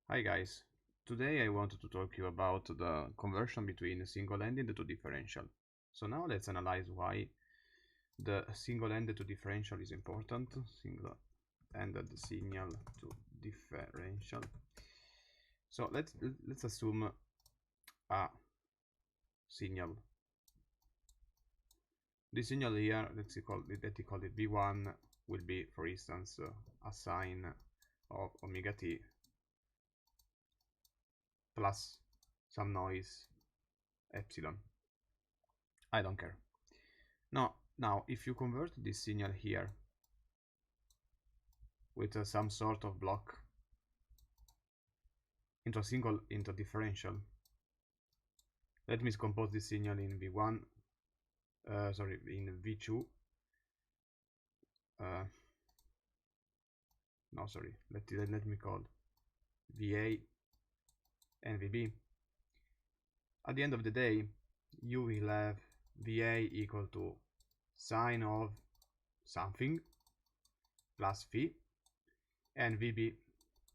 Hi guys, today I wanted to talk to you about the conversion between single-ended to differential. So now let's analyze why the single-ended to differential is important. Single-ended signal to differential. So let's assume a signal. This signal here, let's call it V1, will be, for instance, a sine of omega t plus some noise epsilon. I don't care. Now, if you convert this signal here with some sort of block into a differential, let me compose this signal in V1, in V2. Let me call VA and VB. At the end of the day, you will have VA equal to sine of something plus phi, and VB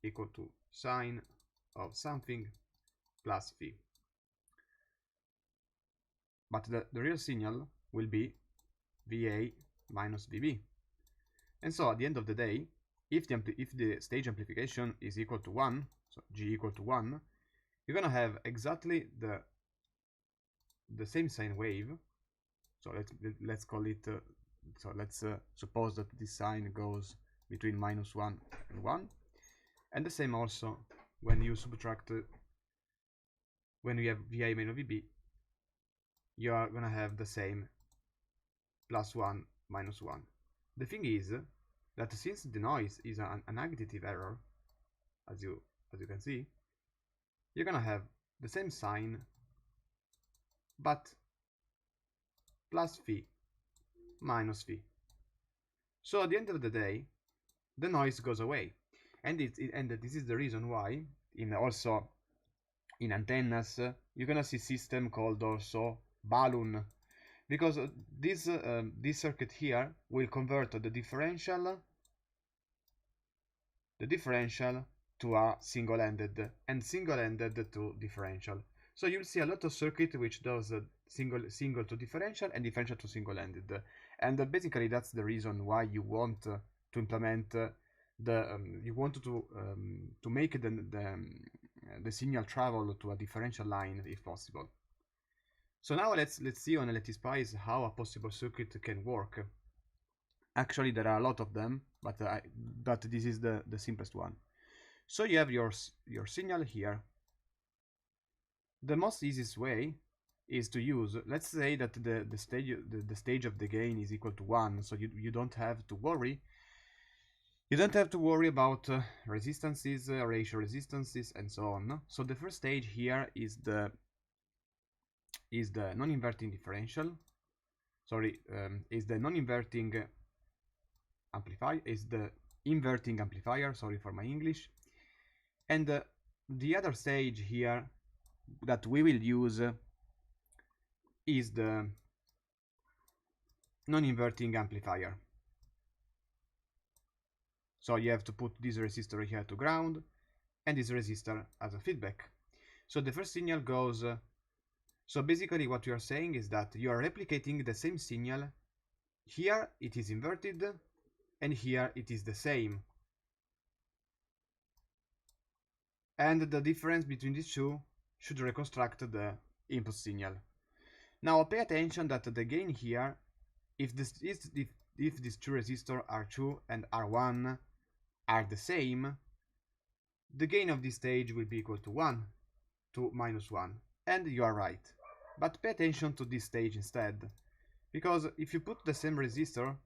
equal to sine of something plus phi. But the real signal will be VA minus VB. And so at the end of the day, if the stage amplification is equal to 1, so G equal to 1, you're gonna have exactly the same sine wave. So let's call it, let's suppose that this sine goes between -1 and 1. And the same also when you subtract, when you have VA minus VB, you are gonna have the same +1 -1. The thing is that since the noise is an additive error, as you can see, you're gonna have the same sign but plus phi minus phi. So at the end of the day, the noise goes away, and this is the reason why also in antennas you're gonna see system called also balloon, because this circuit here will convert the differential to a single-ended and single-ended to differential. So you'll see a lot of circuit which does single to differential and differential to single-ended, and basically that's the reason why you want to implement you want to make the signal travel to a differential line if possible. So now let's see on LTSpice how a possible circuit can work. Actually, there are a lot of them, but this is the simplest one. So you have your signal here. The most easiest way is to use, let's say that the stage of the gain is equal to 1, so you don't have to worry. You don't have to worry about resistances, ratio resistances, and so on. So the first stage here is the non-inverting differential. Is the non-inverting amplifier, is the inverting amplifier. Sorry for my English. And the other stage here that we will use is the non-inverting amplifier. So you have to put this resistor here to ground and this resistor as a feedback. So the first signal goes, so basically what you are saying is that you are replicating the same signal. Here it is inverted and here it is the same. And the difference between these two should reconstruct the input signal. Now pay attention that the gain here, if these two resistors R2 and R1 are the same, the gain of this stage will be equal to 1 to -1, and you are right. But pay attention to this stage instead, because if you put the same resistor,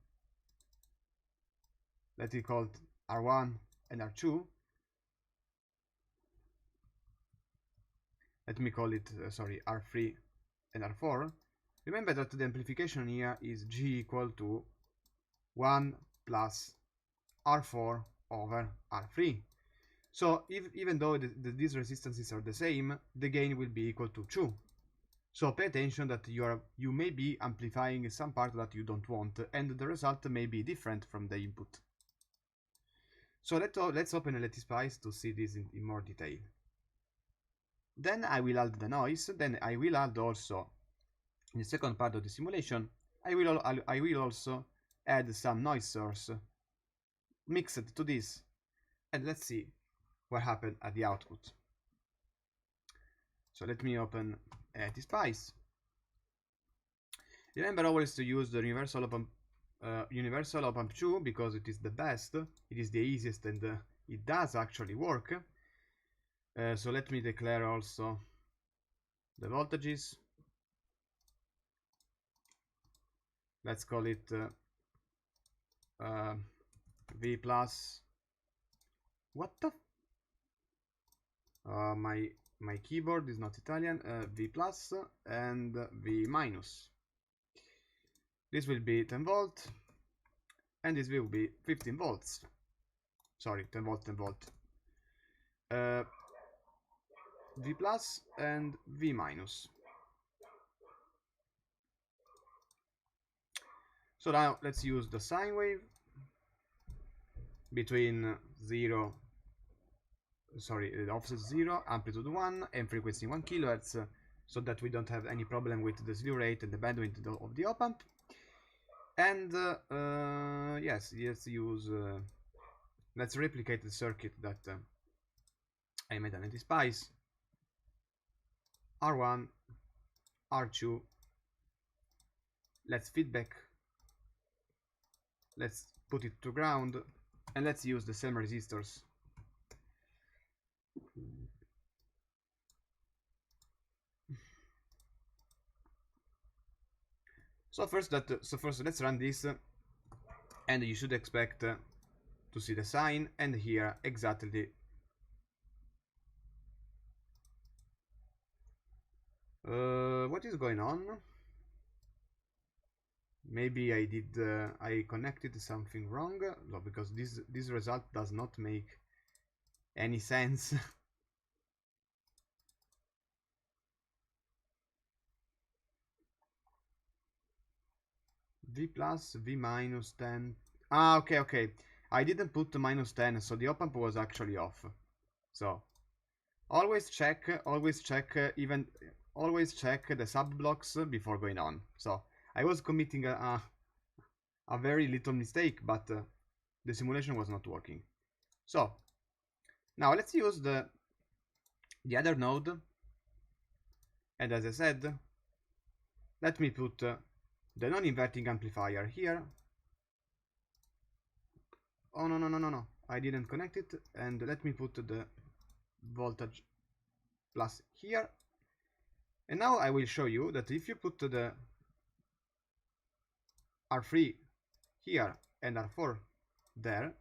let it call it R1 and R2, let me call it R3 and R4, remember that the amplification here is G equal to 1 plus R4 over R3. So even though these resistances are the same, the gain will be equal to 2. So pay attention that you may be amplifying some part that you don't want, and the result may be different from the input. So let's open LTSpice to see this in more detail. Then I will add the noise. Then I will add also, in the second part of the simulation, I will also add some noise source mixed to this, and let's see what happened at the output. So let me open LTSpice. Remember always to use the universal op-amp 2 because it is the best, it is the easiest, and it does actually work. So let me declare also the voltages. Let's call it V plus. What the? My keyboard is not Italian. V plus and V minus. This will be 10 volt, and this will be 15 volts. Sorry, 10 volt, 10 volt. V plus and V minus. So now let's use the sine wave between offset 0, amplitude 1, and frequency 1 kHz, so that we don't have any problem with the slew rate and the bandwidth of the op-amp. And yes, let's replicate the circuit that I made on LTSpice. R1, R2, let's feedback, let's put it to ground, and let's use the same resistors. So first let's run this, and you should expect to see the sign and hear exactly what is going on. Maybe I connected something wrong, no, because this result does not make any sense. V plus, V minus 10. Ah, okay. I didn't put minus 10, so the op-amp was actually off. So always check the sub blocks before going on. So I was committing a very little mistake, but the simulation was not working. So now let's use the other node, and as I said, let me put the non-inverting amplifier here. Oh no, I didn't connect it, and let me put the voltage plus here. And now I will show you that if you put the R3 here and R4 there,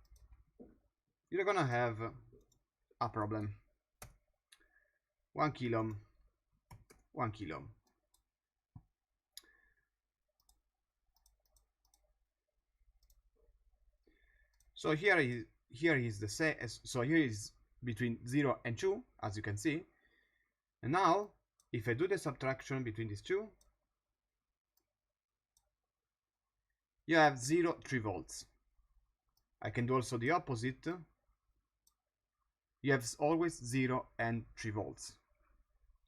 you're gonna have a problem. 1 kilo, 1 kilo. So here is the so here is between 0 and 2, as you can see. And now if I do the subtraction between these two, you have 0, 3 volts. I can do also the opposite. You have always 0 and 3 volts.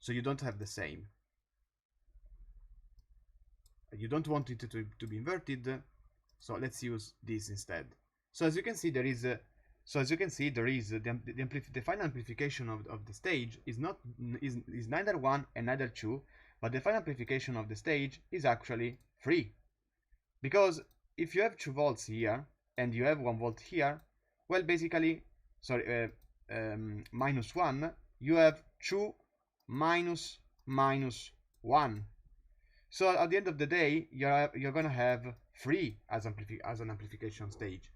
So you don't have the same. You don't want it to be inverted, so let's use this instead. So as you can see, there is the final amplification of the stage is neither 1 and neither 2, but the final amplification of the stage is actually 3. Because if you have 2 volts here and you have 1 volt here, well, basically, minus 1, you have 2 minus 1. So at the end of the day, you're gonna have 3 as an amplification stage.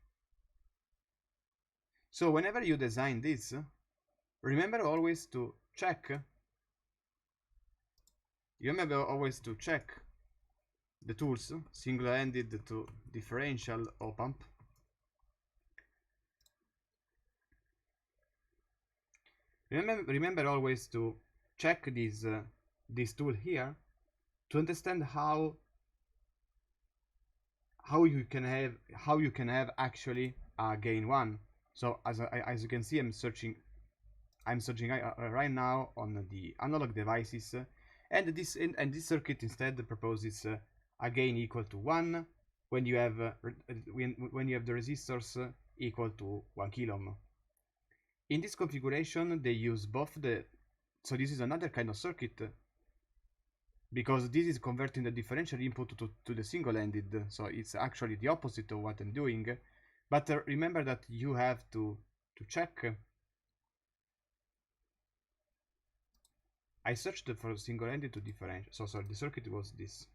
So whenever you design this, remember always to check. You remember always to check the tools, single-ended to differential op-amp. Remember always to check this tool here to understand how you can have actually a gain 1. So as you can see, I'm searching right now on the analog devices, and this circuit instead proposes a gain equal to 1 when you have when you have the resistors equal to 1 kilo ohm. In this configuration, they use both the, so this is another kind of circuit, because this is converting the differential input to the single-ended, so it's actually the opposite of what I'm doing. But remember that you have to check. I searched for single-ended to differential, so sorry, the circuit was this.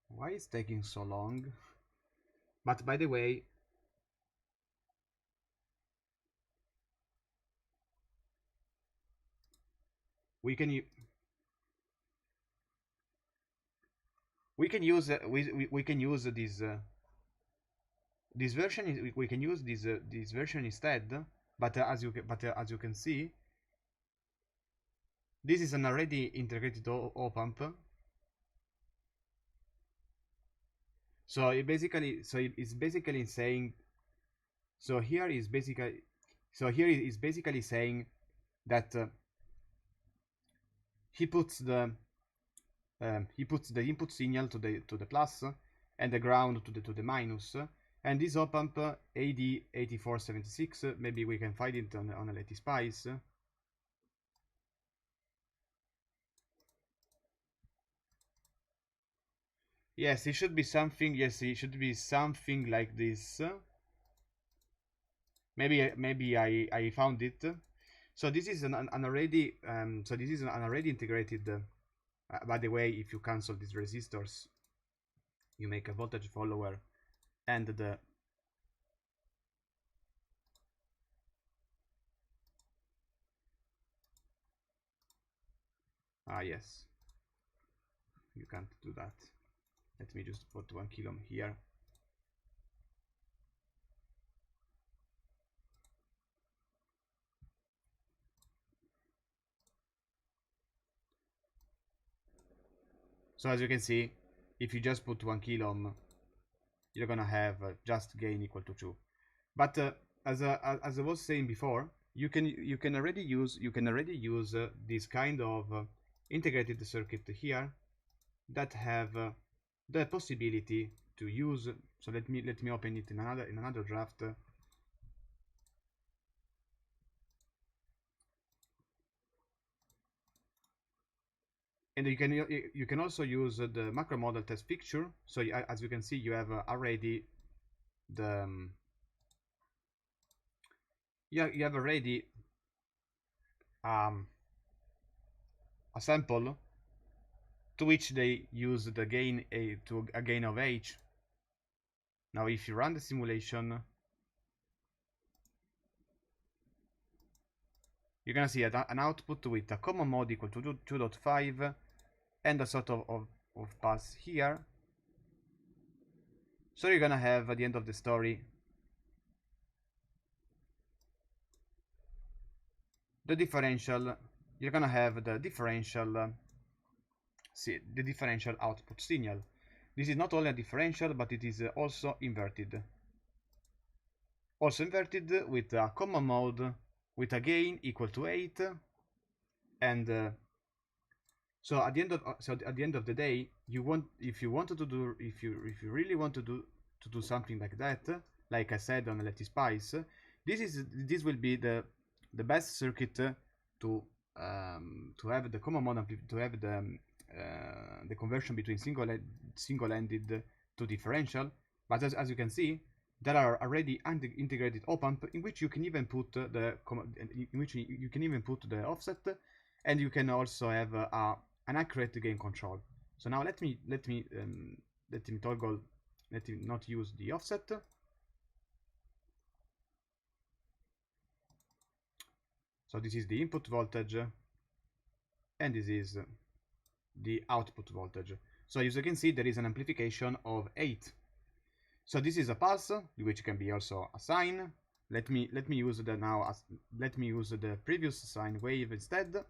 Why is taking so long? But by the way, we can use this version. We can use this version instead. But as you can see, this is an already integrated op-amp. So it's basically saying. So here is basically saying that he puts the input signal to the plus and the ground to the minus. And this op-amp AD4254 maybe we can find it on a LTSpice. Yes, it should be something. Yes, it should be something like this. Maybe I found it. So this is an already integrated. By the way, if you cancel these resistors, you make a voltage follower, and the yes, you can't do that. Let me just put 1 kilo ohm here. So as you can see, if you just put 1 kilo ohm, you're gonna have just gain equal to 2. But as I was saying before, you can already use this kind of integrated circuit here that have the possibility to use. So let me open it in another draft. And you can also use the macro model test picture. So as you can see, you have already the you have already a sample to which they use the gain to a gain of h. Now if you run the simulation, you're gonna see an output with a common mode equal to 2.5 and a sort of pass here. So you're gonna have at the end of the story the differential. You're gonna have the differential output signal. This is not only a differential, but it is also inverted. Also inverted with a common mode with a gain equal to 8, and so at the end of the day, if you really want to do something like that, like I said on LTSpice, this will be the best circuit to have the common mode to have the conversion between single-ended to differential. But as you can see, there are already integrated op-amp in which you can even put the offset, and you can also have an accurate gain control. So now let me not use the offset. So this is the input voltage, and this is the output voltage. So as you can see, there is an amplification of 8. So this is a pulse, which can be also a sine. Let me use the let me use the previous sine wave instead,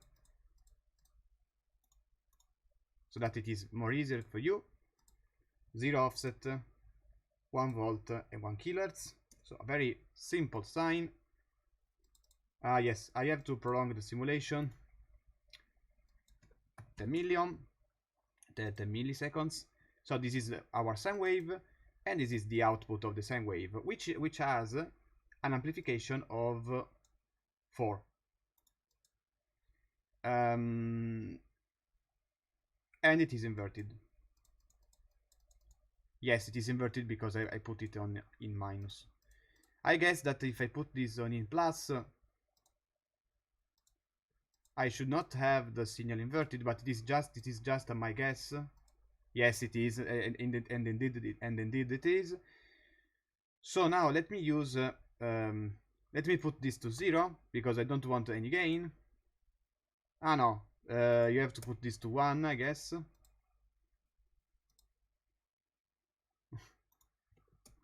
so that it is more easier for you. 0 offset, 1 volt, and 1 kHz. So a very simple sign. Yes, I have to prolong the simulation 10 million, 10 milliseconds. So this is our sine wave, and this is the output of the sine wave, which has an amplification of 4. And it is inverted. Yes, it is inverted because I put it on in minus. I guess that if I put this on in plus, I should not have the signal inverted, but it is just my guess. Yes, it is, and indeed it is. So now let me use let me put this to 0 because I don't want any gain. Ah no, you have to put this to 1, I guess.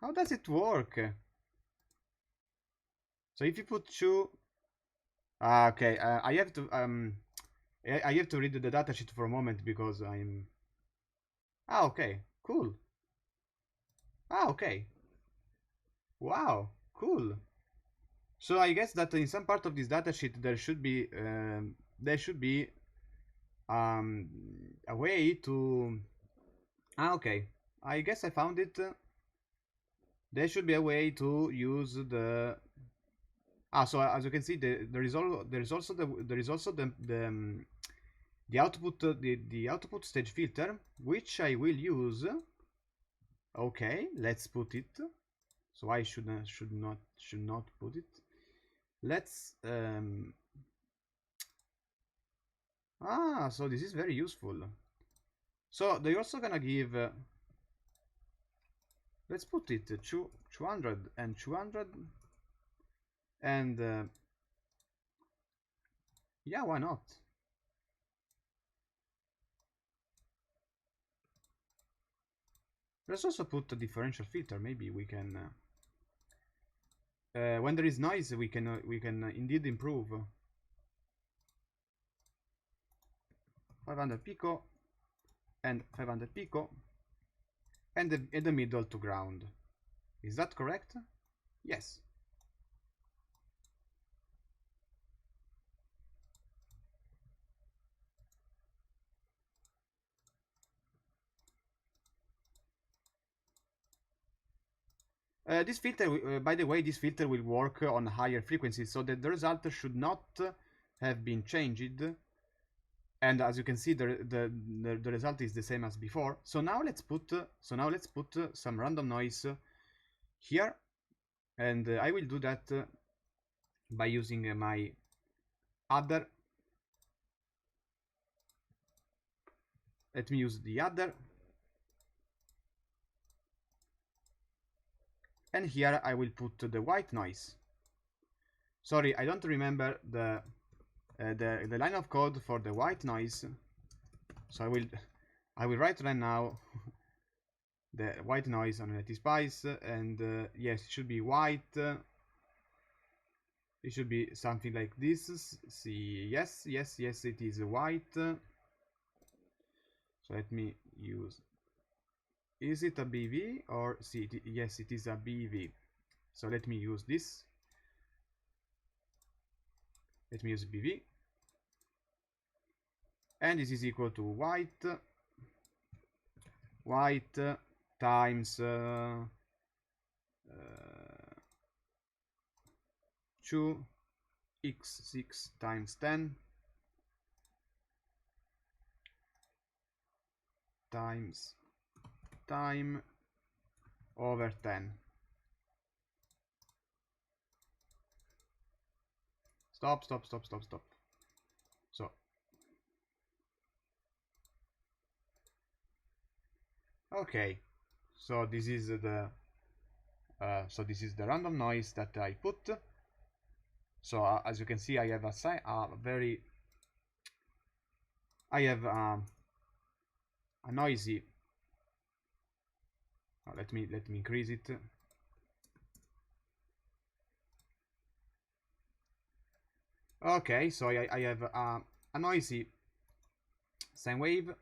How does it work? So if you put 2, okay, I have to read the datasheet for a moment because I'm. Okay, cool. Okay. Wow, cool. So I guess that in some part of this datasheet there should be a way to. Okay, I guess I found it. There should be a way to use the. So as you can see, there is also the output the output stage filter, which I will use. Okay, let's put it. So I should not put it. Let's so this is very useful. So they're also gonna give let's put it 200 and 200, and yeah, why not? Let's also put a differential filter. Maybe we can when there is noise we can indeed improve. 500 pico and 500 pico, and the middle to ground. Is that correct? Yes. This filter, by the way, this filter will work on higher frequencies, so that the result should not have been changed. And as you can see, the result is the same as before. So now let's put some random noise here, and I will do that by using my adder. Let me use the adder. And here I will put the white noise. Sorry, I don't remember the line of code for the white noise, so I will write right now the white noise on LTSpice, and yes, it should be white. It should be something like this. See, yes, it is white. So let me use. Is it a BV or see? Yes, it is a BV. So let me use this. Let me use BV, and this is equal to white times 2x6 times 10 times time over 10. Stop. So okay, so this is the random noise that I put. So as you can see, I have a noisy. Let me increase it. Okay, so I have a noisy sine wave,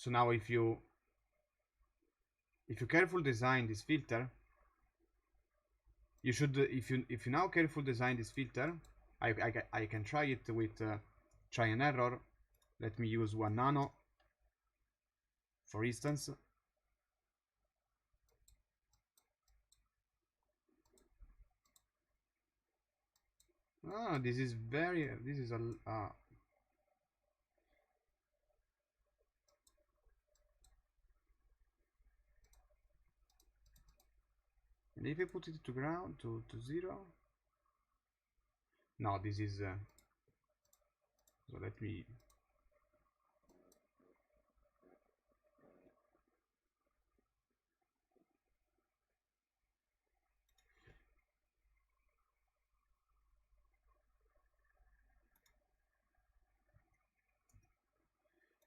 So now if you careful design this filter, you should if you now careful design this filter, I can try it with try and error. Let me use 1 nano for instance. This is a and if I put it to ground to 0, no, this is so let me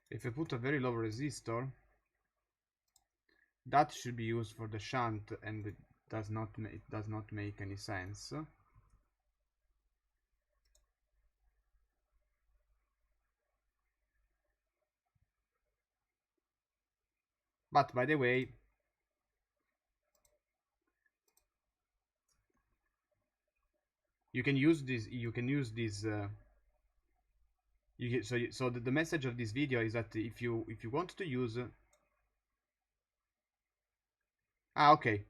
if I put a very low resistor, that should be used for the shunt, and it does not make any sense. But by the way, you can use this. So the message of this video is that if you want to use okay,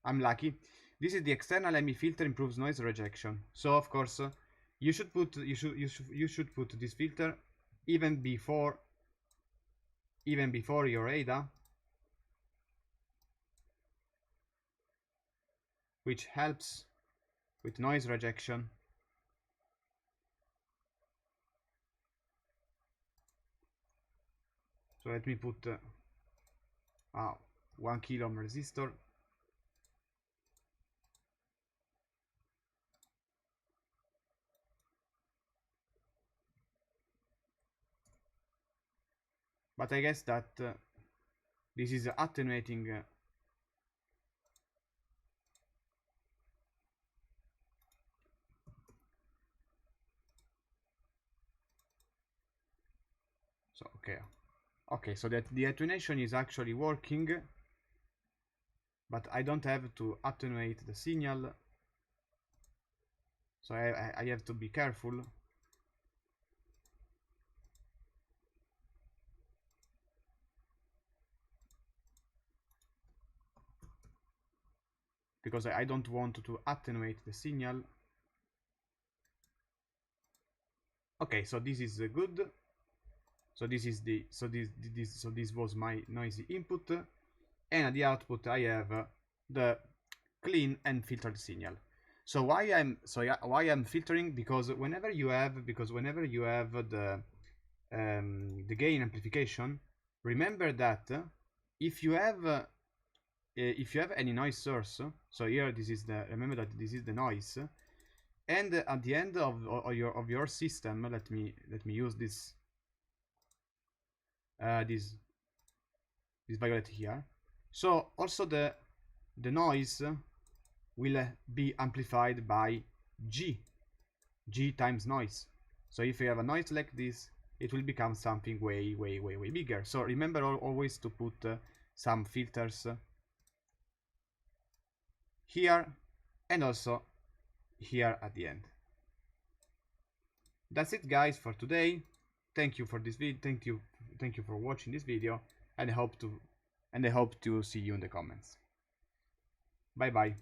I'm lucky. This is the external ME filter improves noise rejection. So of course you should put this filter even before your ADA, which helps with noise rejection. So let me put 1 kilo ohm resistor. But I guess that this is attenuating so okay, so that the attenuation is actually working, but I don't have to attenuate the signal, so I have to be careful. Because I don't want to attenuate the signal. Okay, so this is good. So this is this was my noisy input, and at the output I have the clean and filtered signal. So why I'm filtering? Because whenever you have the gain amplification, remember that if you have any noise source, so here this is remember that this is the noise, and at the end of your system, let me use this this violet here. So also the noise will be amplified by G times noise. So if you have a noise like this, it will become something way bigger. So remember always to put some filters here and also here at the end. That's it, guys, for today. Thank you for this video. Thank you for watching this video, and I hope to see you in the comments. Bye bye.